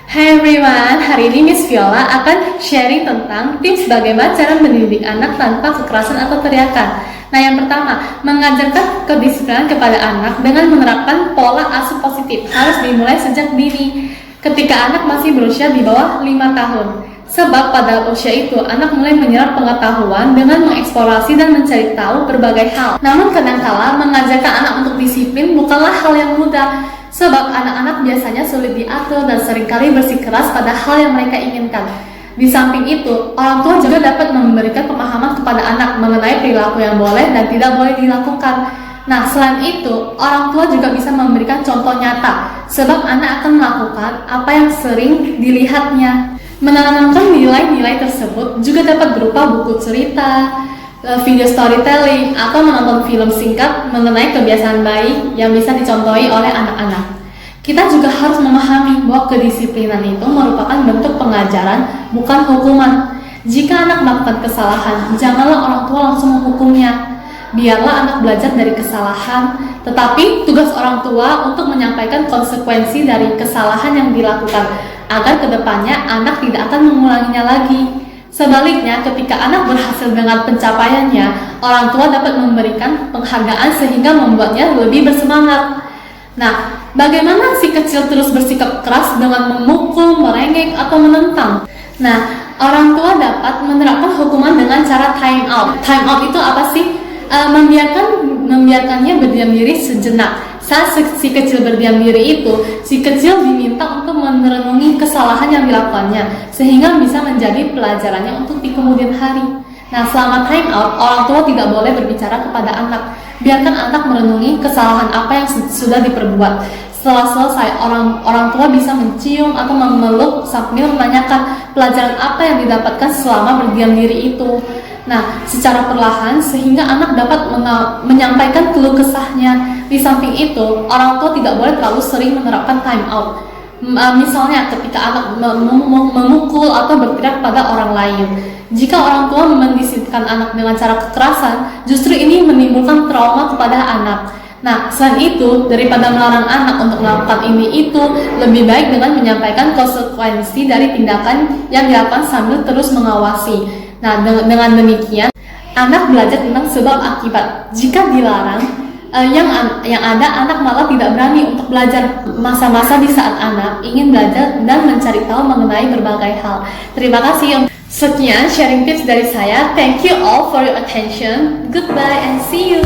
Hai everyone, hari ini Miss Viola akan sharing tentang tips bagaimana cara mendidik anak tanpa kekerasan atau teriakan. Nah, yang pertama, mengajarkan kedisiplinan kepada anak dengan menerapkan pola asuh positif harus dimulai sejak dini ketika anak masih berusia di bawah 5 tahun. Sebab pada usia itu, anak mulai menyerap pengetahuan dengan mengeksplorasi dan mencari tahu berbagai hal. Namun kadangkala mengajarkan anak untuk disiplin bukanlah hal yang mudah. Sebab anak-anak biasanya sulit diatur dan seringkali bersikeras pada hal yang mereka inginkan. Di samping itu, orang tua juga dapat memberikan pemahaman kepada anak mengenai perilaku yang boleh dan tidak boleh dilakukan. Nah, selain itu, orang tua juga bisa memberikan contoh nyata, sebab anak akan melakukan apa yang sering dilihatnya. Menanamkan nilai-nilai tersebut juga dapat berupa buku cerita, video storytelling, atau menonton film singkat mengenai kebiasaan baik yang bisa dicontohi oleh anak-anak. Kita juga harus memahami bahwa kedisiplinan itu merupakan bentuk pengajaran, bukan hukuman. Jika anak melakukan kesalahan, janganlah orang tua langsung menghukumnya. Biarlah anak belajar dari kesalahan, tetapi tugas orang tua untuk menyampaikan konsekuensi dari kesalahan yang dilakukan, agar kedepannya anak tidak akan mengulanginya lagi. Sebaliknya, ketika anak berhasil dengan pencapaiannya, orang tua dapat memberikan penghargaan sehingga membuatnya lebih bersemangat. Nah, bagaimana si kecil terus bersikap keras dengan memukul, merengek, atau menentang? Nah, orang tua dapat menerapkan hukuman dengan cara time out. Time out itu apa sih? Membiarkannya berdiam diri sejenak. Saat si kecil berdiam diri itu, si kecil diminta untuk merenungi kesalahan yang dilakukannya, sehingga bisa menjadi pelajarannya untuk di kemudian hari. Nah, selama time out, orang tua tidak boleh berbicara kepada anak. Biarkan anak merenungi kesalahan apa yang sudah diperbuat. Setelah selesai, orang tua bisa mencium atau memeluk sambil menanyakan pelajaran apa yang didapatkan selama berdiam diri itu. Nah, secara perlahan sehingga anak dapat menyampaikan keluh kesahnya. Di samping itu, orang tua tidak boleh terlalu sering menerapkan time out. Misalnya ketika anak memukul atau berteriak pada orang lain. Jika orang tua mendisiplinkan anak dengan cara kekerasan, justru ini menimbulkan trauma kepada anak. Nah, selain itu, daripada melarang anak untuk melakukan ini itu, lebih baik dengan menyampaikan konsekuensi dari tindakan yang dilakukan sambil terus mengawasi. Nah, dengan demikian, anak belajar tentang sebab akibat. Jika dilarang, yang ada anak malah tidak berani untuk belajar. Masa-masa di saat anak ingin belajar dan mencari tahu mengenai berbagai hal. Terima kasih. Sekian sharing tips dari saya. Thank you all for your attention. Goodbye and see you.